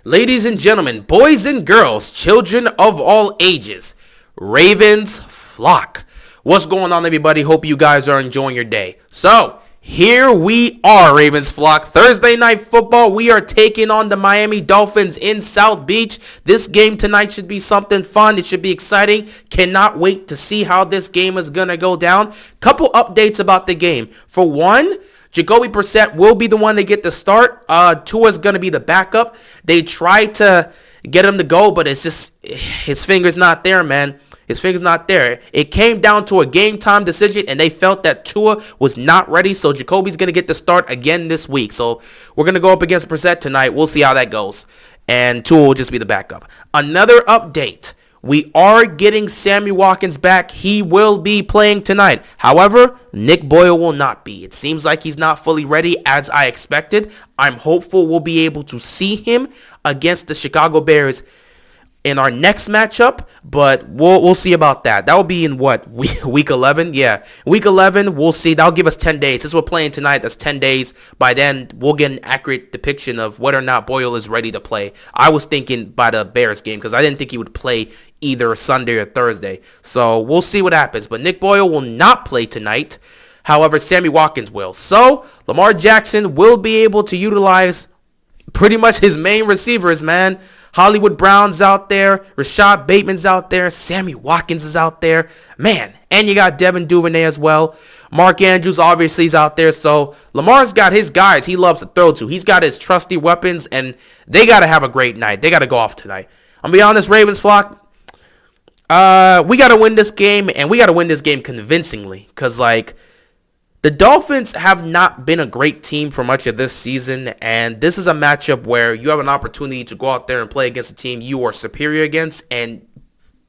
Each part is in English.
Ladies and gentlemen, boys and girls, children of all ages, Ravens flock. What's going on, everybody? Hope you guys are enjoying your day. So, here we are, Ravens flock. Thursday night football. We are taking on the Miami Dolphins in South Beach. This game tonight should be something fun. It should be exciting. Cannot wait to see how this game is going to go down. Couple updates about the game. For one, Jacoby Brissett will be the one to get the start. Tua's going to be the backup. They tried to get him to go, but it's just his finger's not there, man. His finger's not there. It came down to a game time decision, and they felt that Tua was not ready, so Jacoby's going to get the start again this week. So we're going to go up against Brissett tonight. We'll see how that goes, and Tua will just be the backup. Another update. We are getting Sammy Watkins back. He will be playing tonight. However, Nick Boyle will not be. It seems like he's not fully ready as I expected. I'm hopeful we'll be able to see him against the Chicago Bears in our next matchup, but we'll see about that. That will be in what, week 11? Yeah, week 11, we'll see. That'll give us 10 days. Since we're playing tonight, that's 10 days. By then, we'll get an accurate depiction of whether or not Boyle is ready to play. I was thinking by the Bears game because I didn't think he would play either Sunday or Thursday. So we'll see what happens. But Nick Boyle will not play tonight. However, Sammy Watkins will. So Lamar Jackson will be able to utilize pretty much his main receivers, man. Hollywood Brown's out there. Rashad Bateman's out there. Sammy Watkins is out there. Man, and you got Devin Duvernay as well. Mark Andrews obviously is out there. So Lamar's got his guys he loves to throw to. He's got his trusty weapons, and they got to have a great night. They got to go off tonight. I'm going to be honest, Ravens flock. We got to win this game, and we got to win this game convincingly. Because, the Dolphins have not been a great team for much of this season, and this is a matchup where you have an opportunity to go out there and play against a team you are superior against and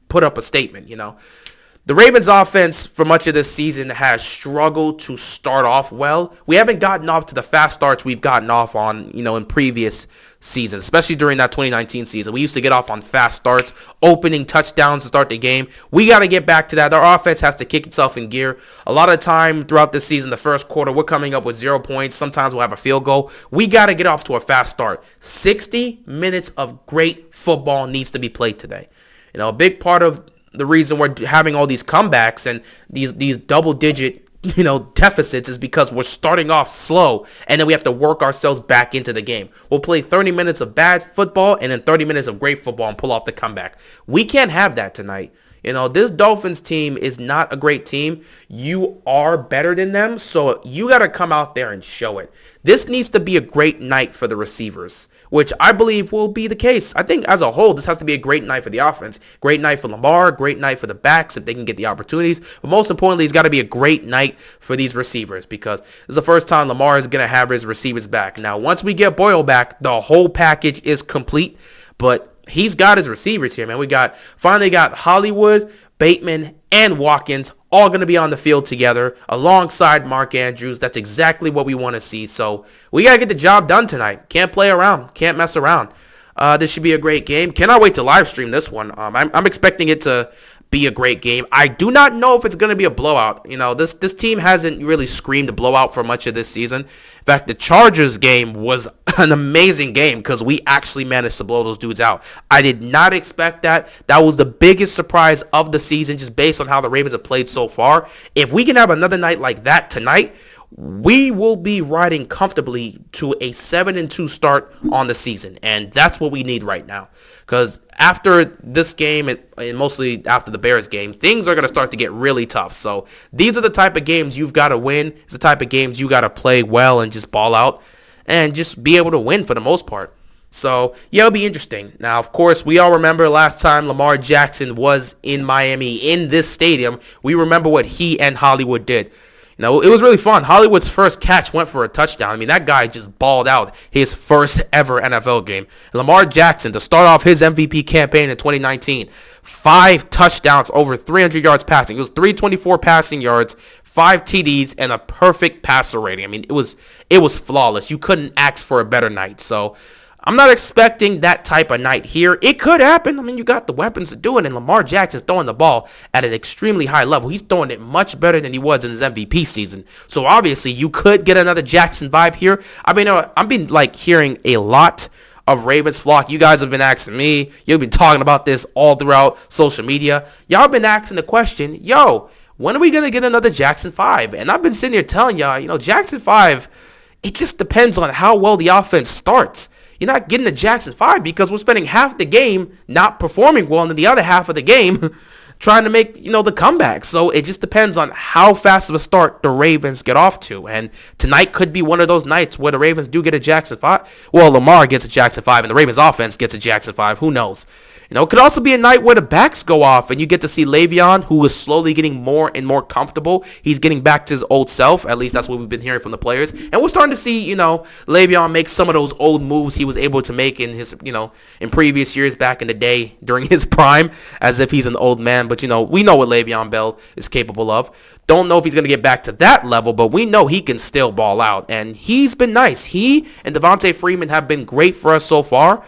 put up a statement, The Ravens offense for much of this season has struggled to start off well. We haven't gotten off to the fast starts we've gotten off on, in previous seasons, especially during that 2019 season. We used to get off on fast starts, opening touchdowns to start the game. We got to get back to that. Our offense has to kick itself in gear. A lot of time throughout this season, the first quarter, we're coming up with 0 points. Sometimes we'll have a field goal. We got to get off to a fast start. 60 minutes of great football needs to be played today. A big part of the reason we're having all these comebacks and these double-digit deficits is because we're starting off slow, and then we have to work ourselves back into the game. We'll play 30 minutes of bad football and then 30 minutes of great football and pull off the comeback. We can't have that tonight. This Dolphins team is not a great team. You are better than them, so you got to come out there and show it. This needs to be a great night for the receivers, which I believe will be the case. I think as a whole, this has to be a great night for the offense. Great night for Lamar, great night for the backs if they can get the opportunities. But most importantly, it's got to be a great night for these receivers because this is the first time Lamar is going to have his receivers back. Now, once we get Boyle back, the whole package is complete, but he's got his receivers here, man. We finally got Hollywood, Bateman, and Watkins all going to be on the field together alongside Mark Andrews. That's exactly what we want to see. So we got to get the job done tonight. Can't play around. Can't mess around. This should be a great game. Cannot wait to live stream this one. I'm expecting it to be a great game. I do not know if it's going to be a blowout. This team hasn't really screamed a blowout for much of this season. In fact, the Chargers game was an amazing game because we actually managed to blow those dudes out. I did not expect that. That was the biggest surprise of the season just based on how the Ravens have played so far. If we can have another night like that tonight, we will be riding comfortably to a 7-2 start on the season, and that's what we need right now. Because after this game, and mostly after the Bears game, things are going to start to get really tough. So these are the type of games you've got to win. It's the type of games you got to play well and just ball out and just be able to win for the most part. So, yeah, it'll be interesting. Now, of course, we all remember last time Lamar Jackson was in Miami in this stadium. We remember what he and Hollywood did. It was really fun. Hollywood's first catch went for a touchdown. I mean, that guy just balled out his first ever NFL game. Lamar Jackson, to start off his MVP campaign in 2019, 5 touchdowns, over 300 yards passing. It was 324 passing yards, 5 TDs, and a perfect passer rating. I mean, it was flawless. You couldn't ask for a better night. So I'm not expecting that type of night here. It could happen. I mean, you got the weapons to do it, and Lamar Jackson's throwing the ball at an extremely high level. He's throwing it much better than he was in his MVP season. So obviously, you could get another Jackson vibe here. I mean, I've been hearing a lot of Ravens flock. You guys have been asking me. You've been talking about this all throughout social media. Y'all been asking the question, yo, when are we going to get another Jackson 5? And I've been sitting here telling y'all, Jackson 5, it just depends on how well the offense starts. You're not getting a Jackson 5 because we're spending half the game not performing well and then the other half of the game trying to make, the comeback. So it just depends on how fast of a start the Ravens get off to. And tonight could be one of those nights where the Ravens do get a Jackson 5. Well, Lamar gets a Jackson 5 and the Ravens offense gets a Jackson 5. Who knows? It could also be a night where the backs go off and you get to see Le'Veon, who is slowly getting more and more comfortable. He's getting back to his old self. At least that's what we've been hearing from the players. And we're starting to see, Le'Veon make some of those old moves he was able to make in his, in previous years back in the day during his prime, as if he's an old man. But, we know what Le'Veon Bell is capable of. Don't know if he's going to get back to that level, but we know he can still ball out. And he's been nice. He and Devontae Freeman have been great for us so far.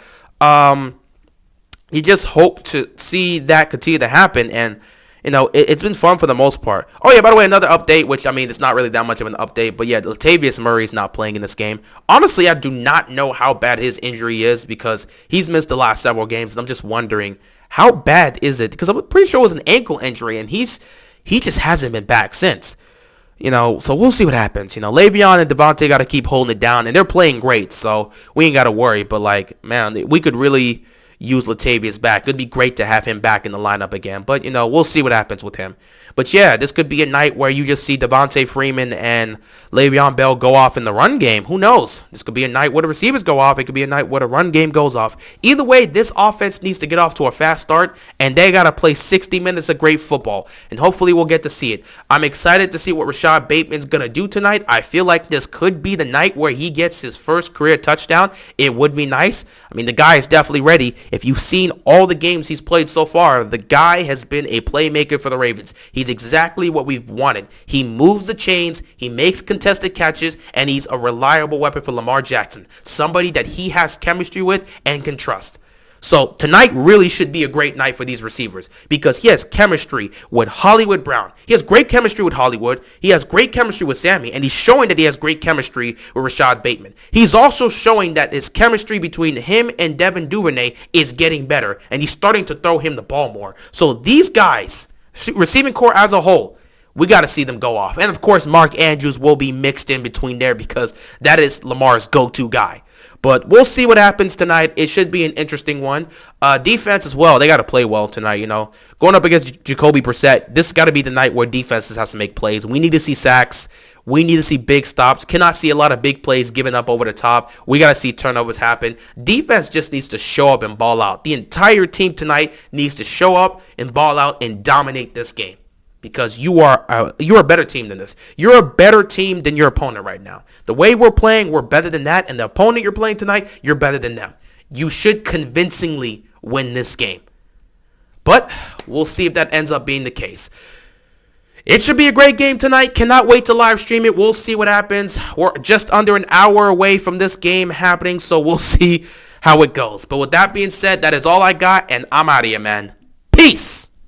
You just hope to see that continue to happen, and it's been fun for the most part. Oh yeah, by the way, another update, which it's not really that much of an update, but yeah, Latavius Murray is not playing in this game. Honestly, I do not know how bad his injury is because he's missed the last several games, and I'm just wondering how bad is it, because I'm pretty sure it was an ankle injury, and he just hasn't been back since. So we'll see what happens. Le'Veon and Devontae got to keep holding it down, and they're playing great, so we ain't got to worry. But man, we could really use Latavius back. It'd be great to have him back in the lineup again. But, we'll see what happens with him. But, yeah, this could be a night where you just see Devontae Freeman and Le'Veon Bell go off in the run game. Who knows? This could be a night where the receivers go off. It could be a night where the run game goes off. Either way, this offense needs to get off to a fast start, and they got to play 60 minutes of great football. And hopefully we'll get to see it. I'm excited to see what Rashad Bateman's going to do tonight. I feel like this could be the night where he gets his first career touchdown. It would be nice. The guy is definitely ready. If you've seen all the games he's played so far, the guy has been a playmaker for the Ravens. He's exactly what we've wanted. He moves the chains, he makes contested catches, and he's a reliable weapon for Lamar Jackson. Somebody that he has chemistry with and can trust. So tonight really should be a great night for these receivers because he has chemistry with Hollywood Brown. He has great chemistry with Hollywood. He has great chemistry with Sammy, and he's showing that he has great chemistry with Rashad Bateman. He's also showing that his chemistry between him and Devin Duvernay is getting better, and he's starting to throw him the ball more. So these guys, receiving core as a whole, we got to see them go off. And of course, Mark Andrews will be mixed in between there because that is Lamar's go-to guy. But we'll see what happens tonight. It should be an interesting one. Defense as well. They got to play well tonight, Going up against Jacoby Brissett, this has got to be the night where defenses has to make plays. We need to see sacks. We need to see big stops. Cannot see a lot of big plays given up over the top. We got to see turnovers happen. Defense just needs to show up and ball out. The entire team tonight needs to show up and ball out and dominate this game. Because you're a better team than this. You're a better team than your opponent right now. The way we're playing, we're better than that. And the opponent you're playing tonight, you're better than them. You should convincingly win this game. But we'll see if that ends up being the case. It should be a great game tonight. Cannot wait to live stream it. We'll see what happens. We're just under an hour away from this game happening, so we'll see how it goes. But with that being said, that is all I got, and I'm out of here, man. Peace!